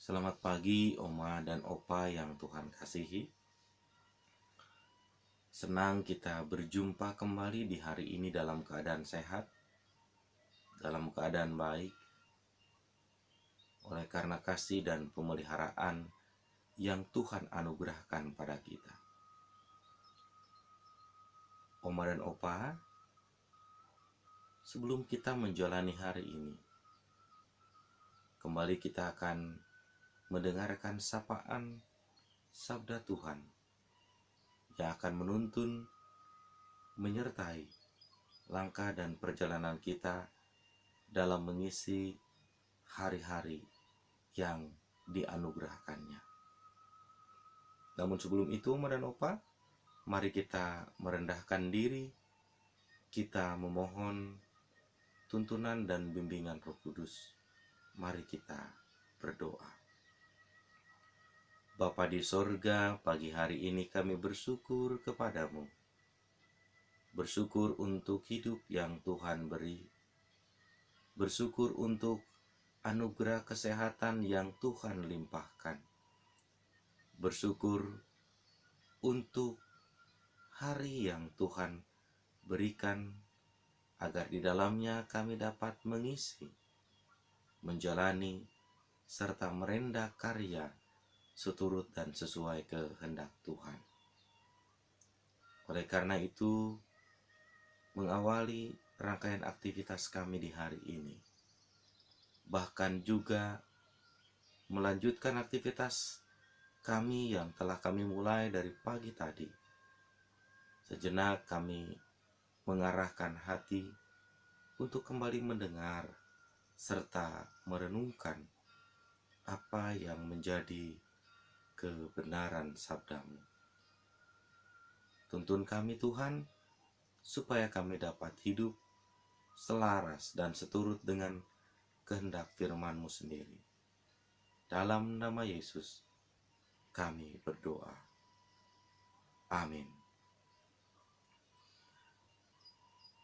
Selamat pagi Oma dan Opa yang Tuhan kasihi. Senang kita berjumpa kembali di hari ini dalam keadaan sehat, dalam keadaan baik, oleh karena kasih dan pemeliharaan yang Tuhan anugerahkan pada kita. Oma dan Opa, sebelum kita menjalani hari ini, kembali kita akan mendengarkan sapaan sabda Tuhan yang akan menuntun, menyertai langkah dan perjalanan kita dalam mengisi hari-hari yang dianugerahkannya. Namun sebelum itu, Oma dan Opa, mari kita merendahkan diri, kita memohon tuntunan dan bimbingan Roh Kudus. Mari kita berdoa. Bapa di sorga, pagi hari ini kami bersyukur kepadamu. Bersyukur untuk hidup yang Tuhan beri. Bersyukur untuk anugerah kesehatan yang Tuhan limpahkan. Bersyukur untuk hari yang Tuhan berikan agar di dalamnya kami dapat mengisi, menjalani, serta merendah karya seturut dan sesuai kehendak Tuhan. Oleh karena itu, mengawali rangkaian aktivitas kami di hari ini, bahkan juga melanjutkan aktivitas kami yang telah kami mulai dari pagi tadi. Sejenak kami mengarahkan hati untuk kembali mendengar serta merenungkan apa yang menjadi kebenaran sabdamu. Tuntun kami Tuhan, supaya kami dapat hidup selaras dan seturut dengan kehendak firman-Mu sendiri. Dalam nama Yesus, kami berdoa. Amin.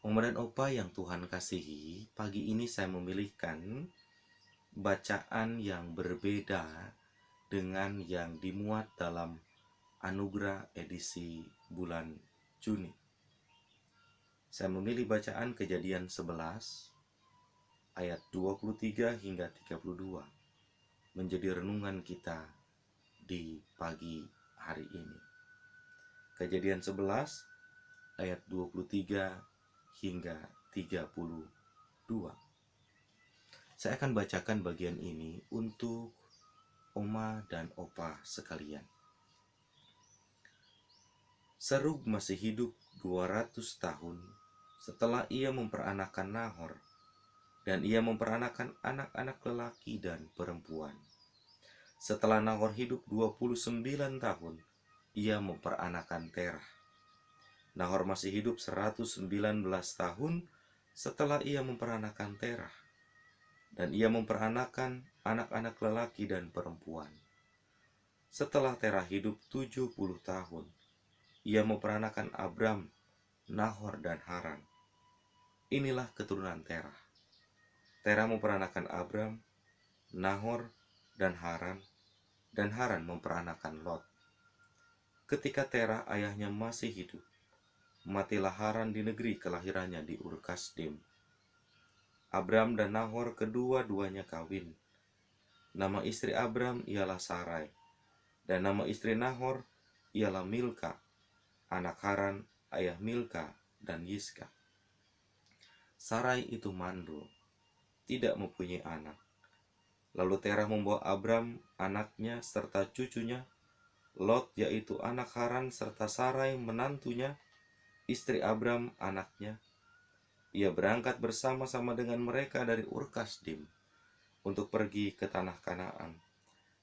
Oma dan Opa yang Tuhan kasihi, pagi ini saya memilihkan bacaan yang berbeda dengan yang dimuat dalam Anugerah edisi bulan Juni. Saya memilih bacaan Kejadian 11 ayat 23 hingga 32 menjadi renungan kita di pagi hari ini. Kejadian 11 ayat 23 hingga 32. Saya akan bacakan bagian ini untuk Oma dan Opa sekalian. Serug masih hidup 200 tahun setelah ia memperanakan Nahor, dan ia memperanakan anak-anak lelaki dan perempuan. Setelah Nahor hidup 29 tahun, ia memperanakan Terah. Nahor masih hidup 119 tahun setelah ia memperanakan Terah, dan ia memperanakan anak-anak lelaki dan perempuan. Setelah Terah hidup 70 tahun, ia memperanakan Abram, Nahor, dan Haran. Inilah keturunan Terah. Terah memperanakan Abram, Nahor, dan Haran memperanakan Lot. Ketika Terah ayahnya masih hidup, matilah Haran di negeri kelahirannya di Ur-Kasdim. Abram dan Nahor kedua-duanya kawin. Nama istri Abram ialah Sarai, dan nama istri Nahor ialah Milka, anak Haran, ayah Milka dan Yiska. Sarai itu mandul, tidak mempunyai anak. Lalu Terah membawa Abram, anaknya, serta cucunya, Lot yaitu anak Haran, serta Sarai menantunya, istri Abram, anaknya. Ia berangkat bersama-sama dengan mereka dari Ur-Kasdim untuk pergi ke tanah Kanaan.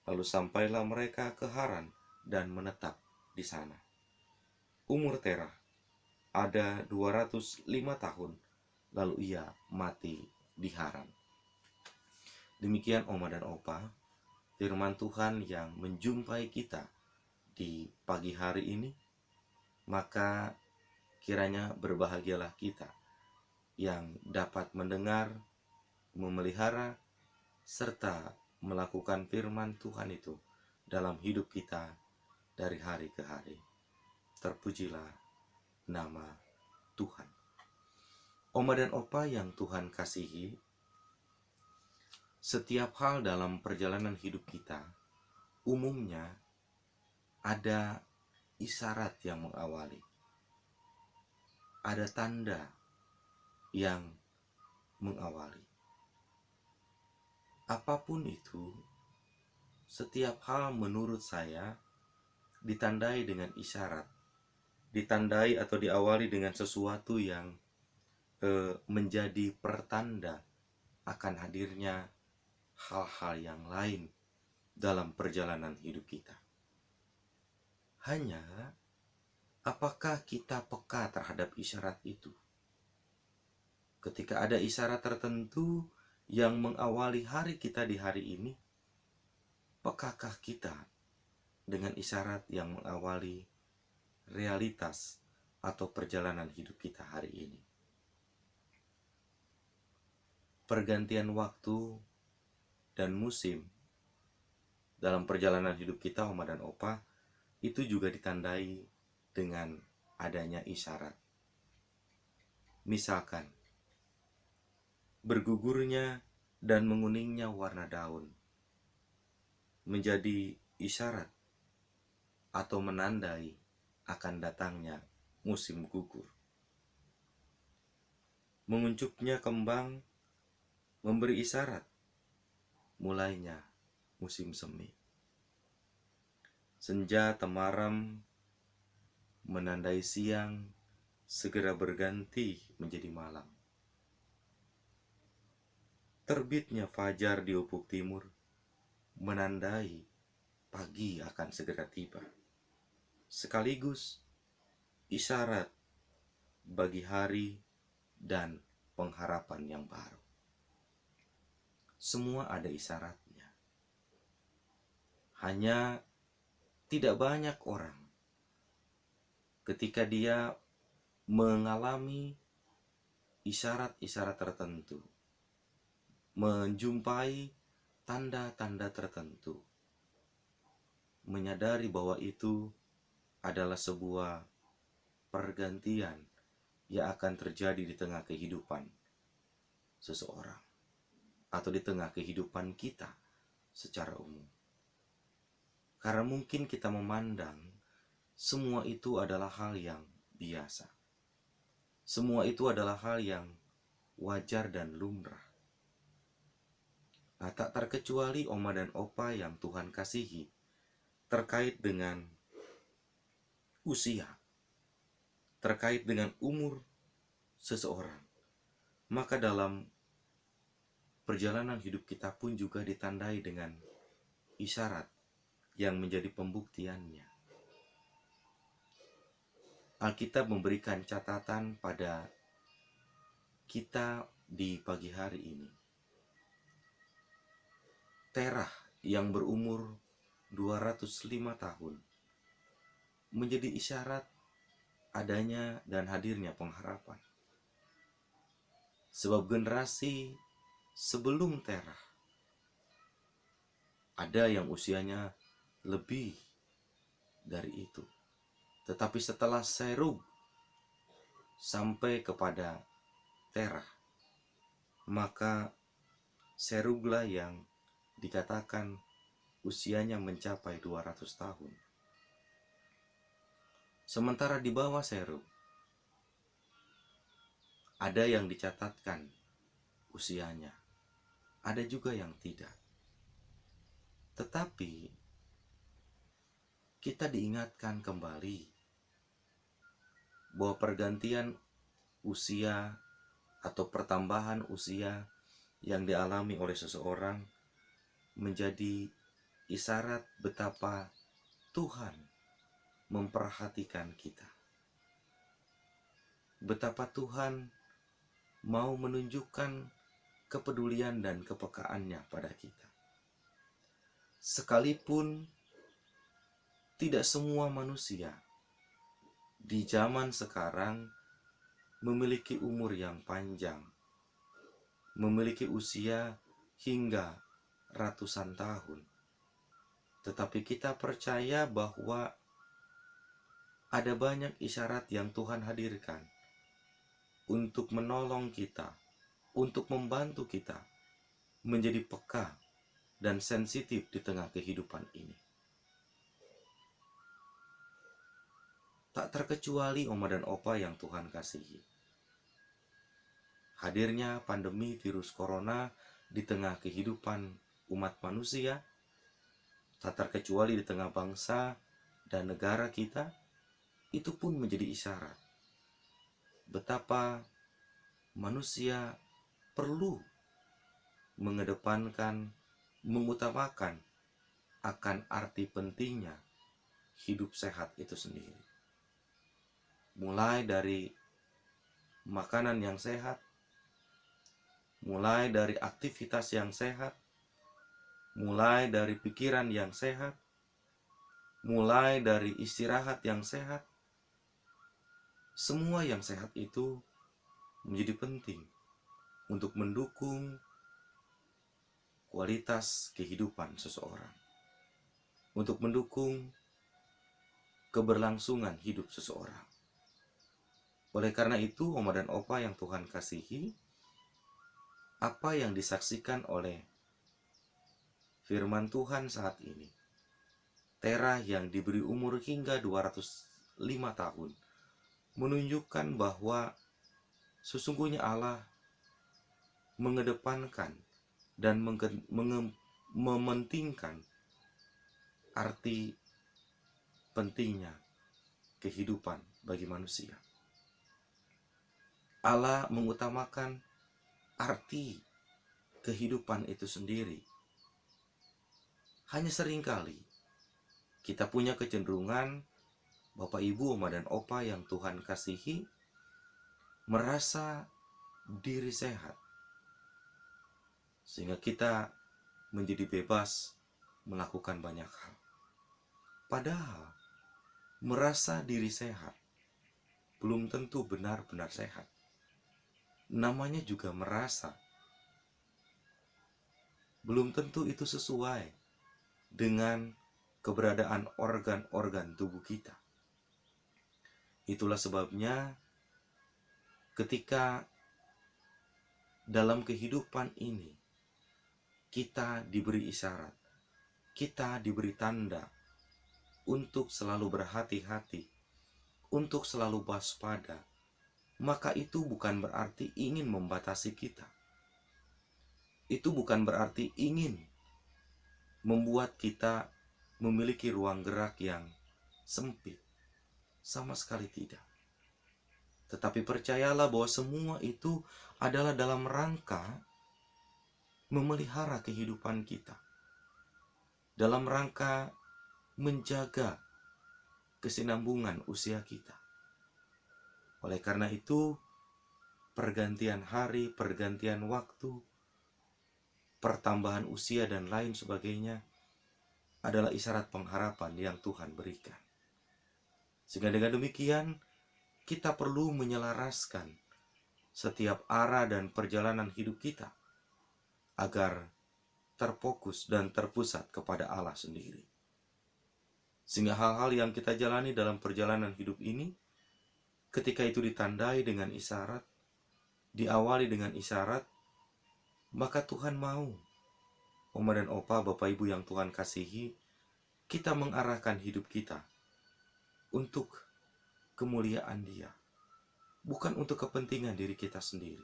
Lalu sampailah mereka ke Haran dan menetap di sana. Umur Terah ada 205 tahun, lalu ia mati di Haran. Demikian Oma dan Opa, firman Tuhan yang menjumpai kita di pagi hari ini. Maka kiranya berbahagialah kita yang dapat mendengar, memelihara, serta melakukan firman Tuhan itu dalam hidup kita dari hari ke hari. Terpujilah nama Tuhan. Oma dan opa yang Tuhan kasihi, setiap hal dalam perjalanan hidup kita umumnya ada isyarat yang mengawali, ada tanda yang mengawali. Apapun itu, setiap hal menurut saya ditandai dengan isyarat, ditandai atau diawali dengan sesuatu yang menjadi pertanda akan hadirnya hal-hal yang lain dalam perjalanan hidup kita. Hanya, apakah kita peka terhadap isyarat itu? Ketika ada isyarat tertentu yang mengawali hari kita di hari ini, pekakah kita dengan isyarat yang mengawali realitas atau perjalanan hidup kita hari ini? Pergantian waktu dan musim dalam perjalanan hidup kita, Oma dan Opa, itu juga ditandai dengan adanya isyarat. Misalkan, bergugurnya dan menguningnya warna daun menjadi isyarat atau menandai akan datangnya musim gugur. Menguncupnya kembang memberi isyarat mulainya musim semi. Senja temaram menandai siang segera berganti menjadi malam. Terbitnya fajar di ufuk timur menandai pagi akan segera tiba, sekaligus isyarat bagi hari dan pengharapan yang baru. Semua ada isyaratnya. Hanya tidak banyak orang ketika dia mengalami isyarat-isyarat tertentu, menjumpai tanda-tanda tertentu, menyadari bahwa itu adalah sebuah pergantian yang akan terjadi di tengah kehidupan seseorang atau di tengah kehidupan kita secara umum. Karena mungkin kita memandang semua itu adalah hal yang biasa. Semua itu adalah hal yang wajar dan lumrah. Nah, tak terkecuali Oma dan Opa yang Tuhan kasihi terkait dengan usia, terkait dengan umur seseorang. Maka dalam perjalanan hidup kita pun juga ditandai dengan isyarat yang menjadi pembuktiannya. Alkitab memberikan catatan pada kita di pagi hari ini. Terah yang berumur 205 tahun menjadi isyarat adanya dan hadirnya pengharapan. Sebab generasi sebelum Terah ada yang usianya lebih dari itu. Tetapi setelah Serug sampai kepada Terah, maka Seruglah yang dikatakan usianya mencapai 200 tahun. Sementara di bawah Serug ada yang dicatatkan usianya, ada juga yang tidak. Tetapi kita diingatkan kembali bahwa pergantian usia atau pertambahan usia yang dialami oleh seseorang menjadi isyarat betapa Tuhan memperhatikan kita. Betapa Tuhan mau menunjukkan kepedulian dan kepekaannya pada kita. Sekalipun tidak semua manusia di zaman sekarang memiliki umur yang panjang, memiliki usia hingga ratusan tahun. Tetapi kita percaya bahwa ada banyak isyarat yang Tuhan hadirkan untuk menolong kita, untuk membantu kita menjadi peka dan sensitif di tengah kehidupan ini. Tak terkecuali Oma dan Opa yang Tuhan kasihi. Hadirnya pandemi virus corona di tengah kehidupan umat manusia, tak terkecuali di tengah bangsa dan negara kita, itu pun menjadi isyarat betapa manusia perlu mengedepankan, mengutamakan akan arti pentingnya hidup sehat itu sendiri. Mulai dari makanan yang sehat, mulai dari aktivitas yang sehat, mulai dari pikiran yang sehat, mulai dari istirahat yang sehat. Semua yang sehat itu menjadi penting untuk mendukung kualitas kehidupan seseorang, untuk mendukung keberlangsungan hidup seseorang. Oleh karena itu, Oma dan Opa yang Tuhan kasihi, apa yang disaksikan oleh firman Tuhan saat ini, Tera yang diberi umur hingga 205 tahun, menunjukkan bahwa sesungguhnya Allah mengedepankan dan mementingkan arti pentingnya kehidupan bagi manusia. Allah mengutamakan arti kehidupan itu sendiri. Hanya seringkali kita punya kecenderungan, Bapak, Ibu, Oma, dan Opa yang Tuhan kasihi, merasa diri sehat, sehingga kita menjadi bebas melakukan banyak hal. Padahal, merasa diri sehat belum tentu benar-benar sehat. Namanya juga merasa. Belum tentu itu sesuai dengan keberadaan organ-organ tubuh kita. Itulah sebabnya ketika dalam kehidupan ini kita diberi isyarat, kita diberi tanda untuk selalu berhati-hati, untuk selalu waspada, maka itu bukan berarti ingin membatasi kita. Itu bukan berarti ingin membuat kita memiliki ruang gerak yang sempit. Sama sekali tidak. Tetapi percayalah bahwa semua itu adalah dalam rangka memelihara kehidupan kita, dalam rangka menjaga kesinambungan usia kita. Oleh karena itu, pergantian hari, pergantian waktu, pertambahan usia dan lain sebagainya adalah isyarat pengharapan yang Tuhan berikan. Sehingga dengan demikian, kita perlu menyelaraskan setiap arah dan perjalanan hidup kita agar terfokus dan terpusat kepada Allah sendiri. Sehingga hal-hal yang kita jalani dalam perjalanan hidup ini, ketika itu ditandai dengan isyarat, diawali dengan isyarat, maka Tuhan mau, Oma dan Opa, Bapak Ibu yang Tuhan kasihi, kita mengarahkan hidup kita untuk kemuliaan Dia. Bukan untuk kepentingan diri kita sendiri,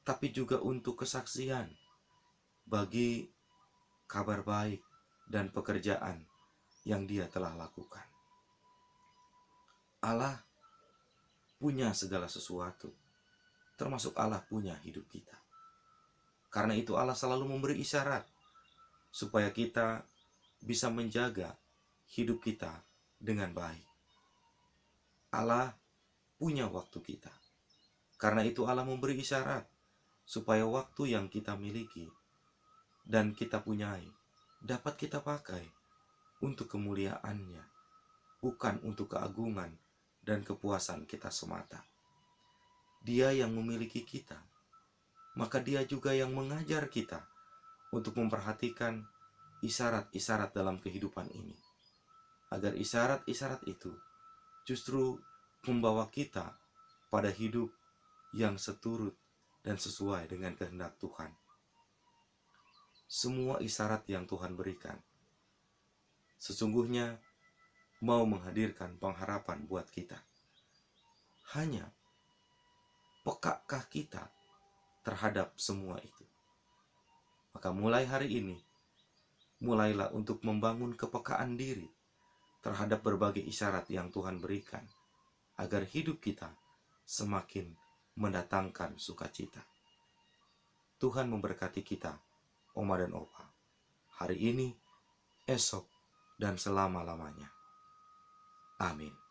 tapi juga untuk kesaksian bagi kabar baik dan pekerjaan yang Dia telah lakukan. Allah punya segala sesuatu, termasuk Allah punya hidup kita. Karena itu Allah selalu memberi isyarat supaya kita bisa menjaga hidup kita dengan baik. Allah punya waktu kita. Karena itu Allah memberi isyarat supaya waktu yang kita miliki dan kita punyai dapat kita pakai untuk kemuliaan-Nya, bukan untuk keagungan dan kepuasan kita semata. Dia yang memiliki kita, maka Dia juga yang mengajar kita untuk memperhatikan isyarat-isyarat dalam kehidupan ini, agar isyarat-isyarat itu justru membawa kita pada hidup yang seturut dan sesuai dengan kehendak Tuhan. Semua isyarat yang Tuhan berikan sesungguhnya mau menghadirkan pengharapan buat kita. Hanya pekakah kita terhadap semua itu? Maka mulai hari ini, mulailah untuk membangun kepekaan diri terhadap berbagai isyarat yang Tuhan berikan, agar hidup kita semakin mendatangkan sukacita. Tuhan memberkati kita, Oma dan Opa, hari ini, esok, dan selama-lamanya. Amin.